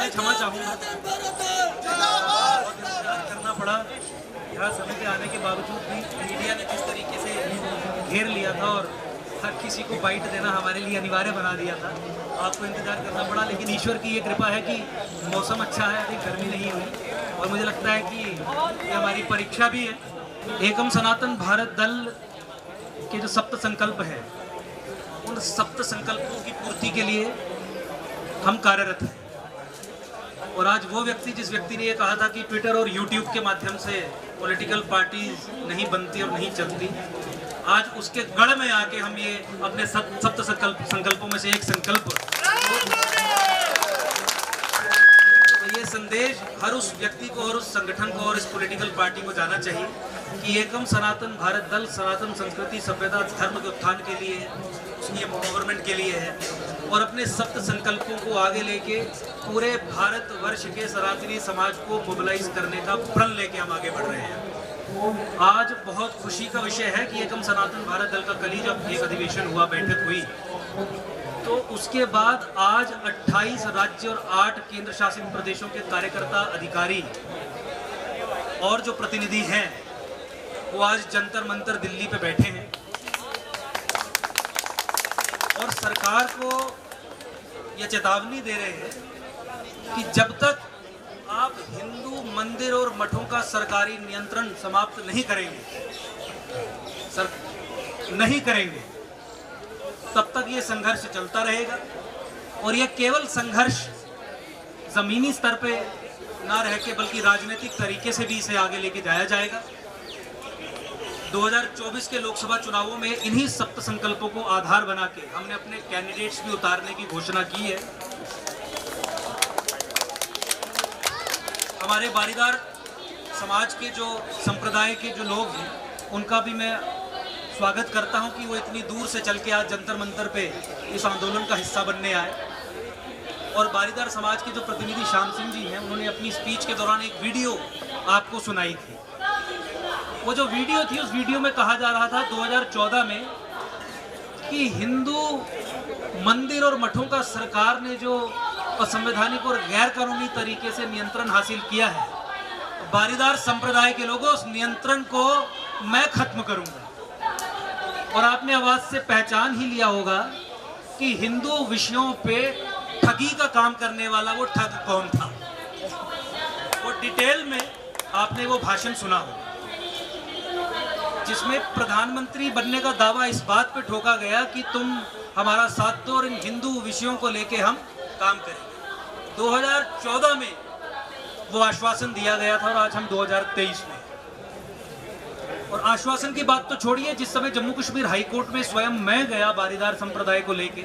क्षमा चाहूँगा, करना पड़ा। यहाँ समय पे आने के बावजूद भी मीडिया ने जिस तरीके से घेर लिया था और हर किसी को बाइट देना हमारे लिए अनिवार्य बना दिया था, आपको इंतजार करना पड़ा। लेकिन ईश्वर की ये कृपा है कि मौसम अच्छा है, अभी गर्मी नहीं हुई और मुझे लगता है कि ये हमारी परीक्षा भी है। एकम सनातन भारत दल के जो सप्त संकल्प है, उन सप्त संकल्पों की पूर्ति के लिए हम कार्यरत हैं। और आज वो व्यक्ति, जिस व्यक्ति ने ये कहा था कि ट्विटर और यूट्यूब के माध्यम से पॉलिटिकल पार्टीज नहीं बनती और नहीं चलती, आज उसके गढ़ में आके हम ये अपने सप्त संकल्पों में से एक संकल्प, तो ये संदेश हर उस व्यक्ति को, हर उस संगठन को और इस पॉलिटिकल पार्टी को जाना चाहिए कि एकम सनातन भारत दल सनातन संस्कृति सभ्यता धर्म के उत्थान के लिए है, उसकी गवर्नमेंट के लिए है और अपने सप्त संकल्पों को आगे लेके पूरे भारत वर्ष के सनातनी समाज को मोबिलाइज करने का प्रण लेके हम आगे बढ़ रहे हैं। आज बहुत खुशी का विषय है कि एकम सनातन भारत दल का कल ही जब एक अधिवेशन हुआ, बैठक हुई, तो उसके बाद आज 28 राज्य और 8 केंद्र शासित प्रदेशों के कार्यकर्ता, अधिकारी और जो प्रतिनिधि हैं वो आज जंतर मंतर दिल्ली पे बैठे हैं और सरकार को ये चेतावनी दे रहे हैं कि जब तक आप हिंदू मंदिर और मठों का सरकारी नियंत्रण समाप्त नहीं करेंगे, तब तक ये संघर्ष चलता रहेगा। और ये केवल संघर्ष जमीनी स्तर पे ना रह के बल्कि राजनीतिक तरीके से भी इसे आगे लेके जाया जाएगा। 2024 के लोकसभा चुनावों में इन्हीं सप्त संकल्पों को आधार बना के हमने अपने कैंडिडेट्स भी उतारने की घोषणा की है। हमारे बारीदार समाज के जो संप्रदाय के जो लोग हैं, उनका भी मैं स्वागत करता हूं कि वो इतनी दूर से चल के आज जंतर मंतर पे इस आंदोलन का हिस्सा बनने आए। और बारीदार समाज के जो प्रतिनिधि श्याम सिंह जी हैं, उन्होंने अपनी स्पीच के दौरान एक वीडियो आपको सुनाई थी। वो जो वीडियो थी, उस वीडियो में कहा जा रहा था 2014 में कि हिंदू मंदिर और मठों का सरकार ने जो असंवैधानिक और गैर कानूनी तरीके से नियंत्रण हासिल किया है, बारीदार संप्रदाय के लोगों, उस नियंत्रण को मैं खत्म करूंगा। और आपने आवाज से पहचान ही लिया होगा कि हिंदू विषयों पे ठगी का काम करने वाला वो ठग कौन था। वो डिटेल में आपने वो भाषण सुना हो जिसमें प्रधानमंत्री बनने का दावा इस बात पे ठोका गया कि तुम हमारा साथ दो और इन हिंदू विषयों को लेके हम काम करेंगे। 2014 में वो आश्वासन दिया गया था और आज हम 2023 में। और आश्वासन की बात तो छोड़िए, जिस समय जम्मू कश्मीर हाई कोर्ट में स्वयं मैं गया बारीदार संप्रदाय को लेके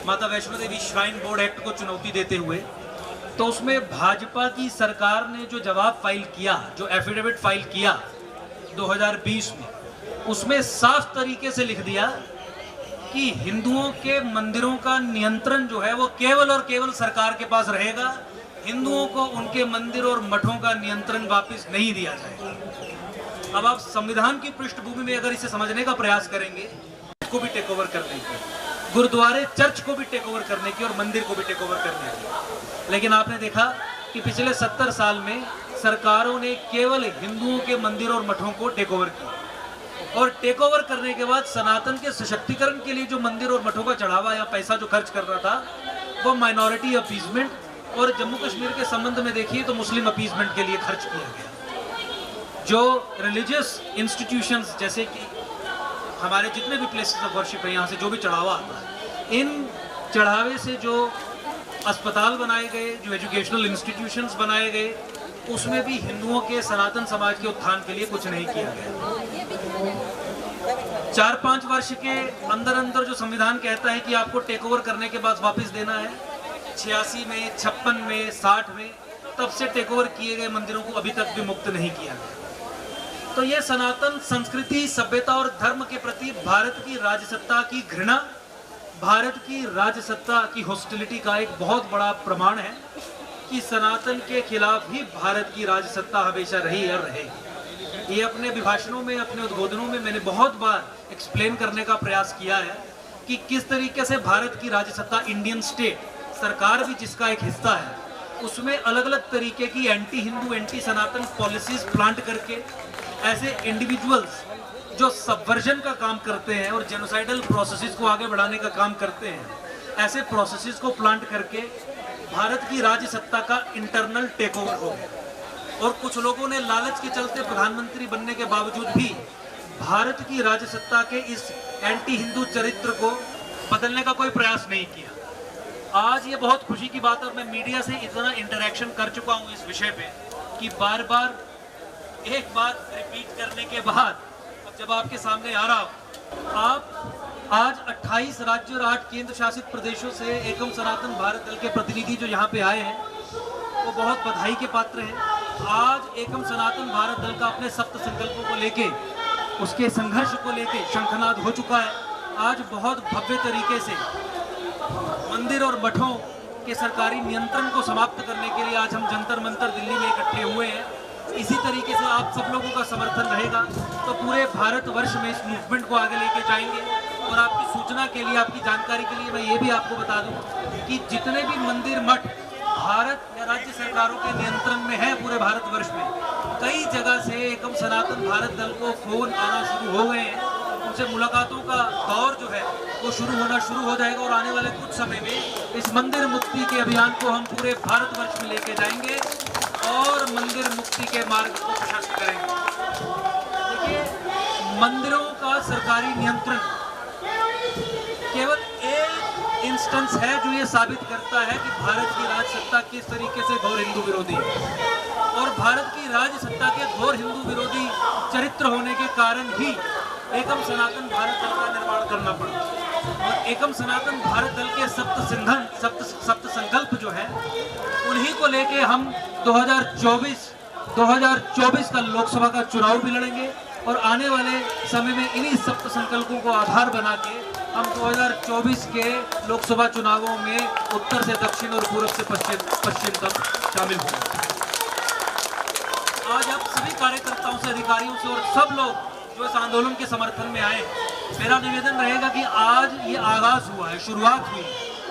माता Vaishno Devi shrine board act को चुनौती देते हुए, तो उसमें भाजपा की सरकार ने जो जवाब फाइल किया, जो एफिडेविट फाइल किया 2020 में, उसमें साफ तरीके से लिख दिया कि हिंदुओं के मंदिरों का नियंत्रण जो है वो केवल और केवल सरकार के पास रहेगा। हिंदुओं को उनके मंदिर और मठों का नियंत्रण वापस नहीं दिया जाएगा। अब आप संविधान की पृष्ठभूमि में अगर इसे समझने का प्रयास करेंगे, को भी टेक ओवर करने की, गुरुद्वारे चर्च को भी टेक ओवर करने की और मंदिर को भी टेक ओवर करने की, लेकिन आपने देखा कि पिछले 70 साल में सरकारों ने केवल हिंदुओं के मंदिर और मठों को टेक ओवर किया। और टेक ओवर करने के बाद सनातन के सशक्तिकरण के लिए जो मंदिर और मठों का चढ़ावा या पैसा जो खर्च कर रहा था, वो माइनॉरिटी अपीजमेंट और जम्मू कश्मीर के संबंध में देखिए तो मुस्लिम अपीजमेंट के लिए खर्च किया गया। जो रिलीजियस इंस्टीट्यूशंस जैसे कि हमारे जितने भी प्लेसेस ऑफ वर्शिप है, यहाँ से जो भी चढ़ावा आता है, इन चढ़ावे से जो अस्पताल बनाए गए, जो एजुकेशनल इंस्टीट्यूशंस बनाए गए, उसमें भी हिंदुओं के सनातन समाज के उत्थान के लिए कुछ नहीं किया गया। 4-5 वर्ष के अंदर अंदर जो संविधान कहता है कि आपको टेक ओवर करने के बाद वापस देना है, 86 में, 56 में, 60 में, तब से टेक ओवर किए गए मंदिरों को अभी तक भी मुक्त नहीं किया गया। तो ये सनातन संस्कृति, सभ्यता और धर्म के प्रति भारत की राजसत्ता की घृणा, भारत की राजसत्ता की हॉस्टिलिटी का एक बहुत बड़ा प्रमाण है कि सनातन के खिलाफ ही भारत की राजसत्ता हमेशा रही और रहेगी। ये अपने अभिभाषणों में, अपने उद्बोधनों में मैंने बहुत बार एक्सप्लेन करने का प्रयास किया है कि किस तरीके से भारत की राजसत्ता, इंडियन स्टेट सरकार भी जिसका एक हिस्सा है, उसमें अलग अलग तरीके की एंटी हिंदू, एंटी सनातन पॉलिसीज प्लांट करके ऐसे इंडिविजुअल्स जो सबवर्जन का काम करते हैं और जेनोसाइडल प्रोसेसेस को आगे बढ़ाने का काम करते हैं, ऐसे प्रोसेसेस को प्लांट करके भारत की राजसत्ता का इंटरनल टेक ओवर हो गया। और कुछ लोगों ने लालच के चलते प्रधानमंत्री बनने के बावजूद भी भारत की राजसत्ता के इस एंटी हिंदू चरित्र को बदलने का कोई प्रयास नहीं किया। आज ये बहुत खुशी की बात है, मैं मीडिया से इतना इंटरेक्शन कर चुका हूँ इस विषय पे कि बार बार एक बात रिपीट करने के बाद अब जब आपके सामने आ रहा हूँ, आप आज 28 राज्यों और 8 केंद्र शासित प्रदेशों से एकम सनातन भारत दल के प्रतिनिधि जो यहाँ पे आए हैं वो बहुत बधाई के पात्र हैं। आज एकम सनातन भारत दल का अपने सप्त संकल्पों को लेके, उसके संघर्ष को लेके शंखनाद हो चुका है। आज बहुत भव्य तरीके से मंदिर और मठों के सरकारी नियंत्रण को समाप्त करने के लिए आज हम जंतर मंतर दिल्ली में इकट्ठे हुए हैं। इसी तरीके से आप सब लोगों का समर्थन रहेगा तो पूरे भारतवर्ष में इस मूवमेंट को आगे लेके जाएंगे। और आपकी सूचना के लिए, आपकी जानकारी के लिए मैं ये भी आपको बता दूं कि जितने भी मंदिर मठ भारत या राज्य सरकारों के नियंत्रण में है पूरे भारतवर्ष में, कई जगह से एकम सनातन भारत दल को फोन आना शुरू हो गए हैं। उनसे मुलाकातों का दौर जो है वो शुरू हो जाएगा और आने वाले कुछ समय में इस मंदिर मुक्ति के अभियान को हम पूरे भारतवर्ष में लेके जाएंगे और मंदिर मुक्ति के मार्ग को प्रशस्त करेंगे। देखिए, मंदिरों का सरकारी नियंत्रण केवल एक इंस्टेंस है जो ये साबित करता है कि भारत की राजसत्ता किस तरीके से घोर हिंदू विरोधी है। और भारत की राजसत्ता के घोर हिंदू विरोधी चरित्र होने के कारण ही एकम सनातन भारत दल का निर्माण करना पड़ा। और एकम सनातन भारत दल के सप्त संकल्प जो है, उन्हीं को लेके हम 2024 का लोकसभा का चुनाव भी लड़ेंगे और आने वाले समय में इन्हीं सप्त संकल्पों को आधार बना के हम 2024 के लोकसभा चुनावों में उत्तर से दक्षिण और पूर्व से पश्चिम तक शामिल होंगे। आज आप सभी कार्यकर्ताओं से, अधिकारियों से और सब लोग जो इस आंदोलन के समर्थन में आए, मेरा निवेदन रहेगा कि आज ये आगाज हुआ है, शुरुआत हुई,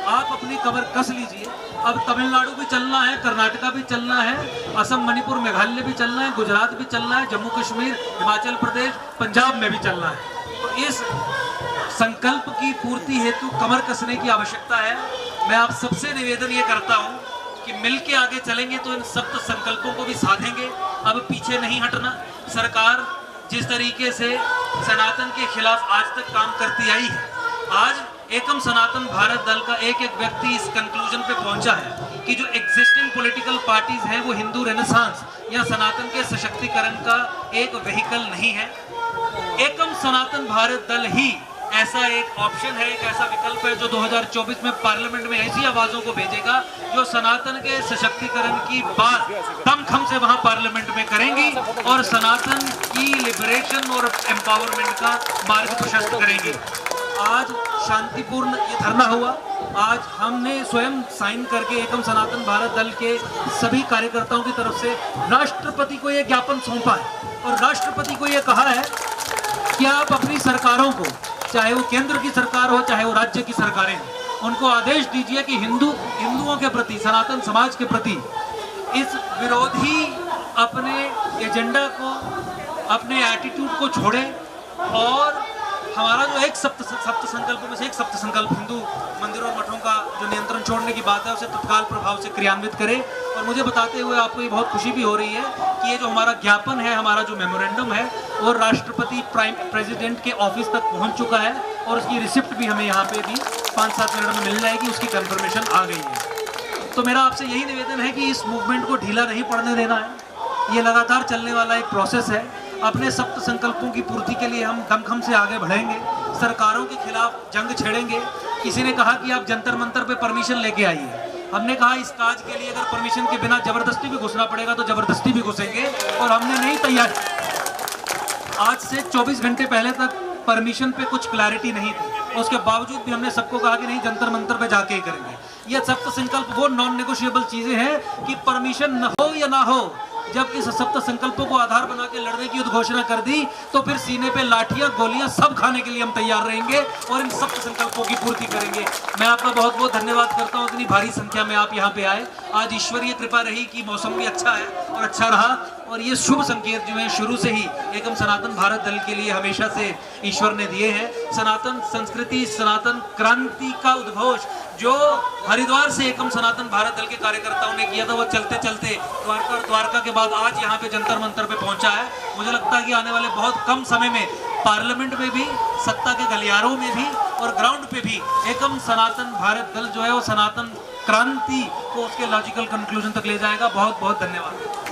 आप अपनी कमर कस लीजिए। अब तमिलनाडु भी चलना है, कर्नाटका भी चलना है, असम, मणिपुर, मेघालय भी चलना है, गुजरात भी चलना है, जम्मू कश्मीर, हिमाचल प्रदेश, पंजाब में भी चलना है। तो इस संकल्प की पूर्ति हेतु कमर कसने की आवश्यकता है। मैं आप सबसे निवेदन ये करता हूँ कि मिलके आगे चलेंगे तो इन सप्त संकल्पों को भी साधेंगे। अब पीछे नहीं हटना। सरकार जिस तरीके से सनातन के खिलाफ आज तक काम करती आई है, आज एकम सनातन भारत दल का एक एक व्यक्ति इस कंक्लूजन पे पहुंचा है कि जो एग्जिस्टिंग पॉलिटिकल पार्टीज हैं वो हिंदू रेनेसांस या सनातन के सशक्तिकरण का एक वेहिकल नहीं है। एकम सनातन भारत दल ही ऐसा एक ऑप्शन है, एक ऐसा विकल्प है जो 2024 में पार्लियामेंट में ऐसी आवाजों को भेजेगा जो सनातन के सशक्तिकरण की बात दमखम से वहां पार्लियामेंट में करेंगी और सनातन की लिबरेशन और एम्पावरमेंट का मार्ग प्रशस्त करेंगी। आज शांतिपूर्ण ये धरना हुआ। आज हमने स्वयं साइन करके एकम सनातन भारत दल के सभी कार्यकर्ताओं की तरफ से राष्ट्रपति को ये ज्ञापन सौंपा है और राष्ट्रपति को ये कहा है कि आप अपनी सरकारों को, चाहे वो केंद्र की सरकार हो चाहे वो राज्य की सरकारें, उनको आदेश दीजिए कि हिंदुओं के प्रति, सनातन समाज के प्रति इस विरोधी अपने एजेंडा को, अपने एटीट्यूड को छोड़े और हमारा जो एक सप्त संकल्पों में से एक सप्त संकल्प हिंदू मंदिरों और मठों का जो नियंत्रण छोड़ने की बात है उसे तत्काल प्रभाव से क्रियान्वित करे। और मुझे बताते हुए आपको ये बहुत खुशी भी हो रही है कि ये जो हमारा ज्ञापन है, हमारा जो मेमोरेंडम है, वो राष्ट्रपति प्रेसिडेंट के ऑफिस तक पहुंच चुका है और उसकी रिसिप्ट भी हमें यहाँ पे भी 5-7 मिनट में मिल जाएगी, उसकी कंफर्मेशन आ गई है। तो मेरा आपसे यही निवेदन है कि इस मूवमेंट को ढीला नहीं पड़ने देना है। ये लगातार चलने वाला एक प्रोसेस है। अपने सप्त संकल्पों की पूर्ति के लिए हम दमखम से आगे बढ़ेंगे, सरकारों के खिलाफ जंग छेड़ेंगे। किसी ने कहा कि आप जंतर मंतर पे परमिशन लेके आइए, हमने कहा इस काज के लिए अगर परमिशन के बिना जबरदस्ती भी घुसना पड़ेगा तो जबरदस्ती भी घुसेंगे और हमने नहीं तैयार। आज से 24 घंटे पहले तक परमिशन पे कुछ क्लैरिटी नहीं थी। उसके बावजूद भी हमने सबको कहा कि नहीं, जंतर मंतर पे जाके ही करेंगे। ये सप्त संकल्प वो नॉन नेगोशिएबल चीजें हैं कि परमिशन न हो या ना हो, जब इस सप्त संकल्पों को आधार बना के लड़ने की उद्घोषणा कर दी तो फिर सीने पे लाठियां गोलियां सब खाने के लिए हम तैयार रहेंगे और इन सप्त संकल्पों की पूर्ति करेंगे। मैं आपका बहुत बहुत धन्यवाद करता हूं, इतनी भारी संख्या में आप यहाँ पे आए। आज ईश्वरीय कृपा रही कि मौसम भी अच्छा है और अच्छा रहा, और ये शुभ संकेत जो है शुरू से ही एकम सनातन भारत दल के लिए हमेशा से ईश्वर ने दिए हैं। सनातन संस्कृति, सनातन क्रांति का उद्घोष जो हरिद्वार से एकम सनातन भारत दल के कार्यकर्ताओं ने किया था, वो चलते चलते द्वारका और द्वारका के बाद आज यहाँ पे जंतर मंतर पे पहुंचा है। मुझे लगता है कि आने वाले बहुत कम समय में पार्लियामेंट में भी, सत्ता के गलियारों में भी और ग्राउंड पे भी एकम सनातन भारत दल जो है वो सनातन क्रांति को उसके लॉजिकल कंक्लूजन तक ले जाएगा। बहुत बहुत धन्यवाद।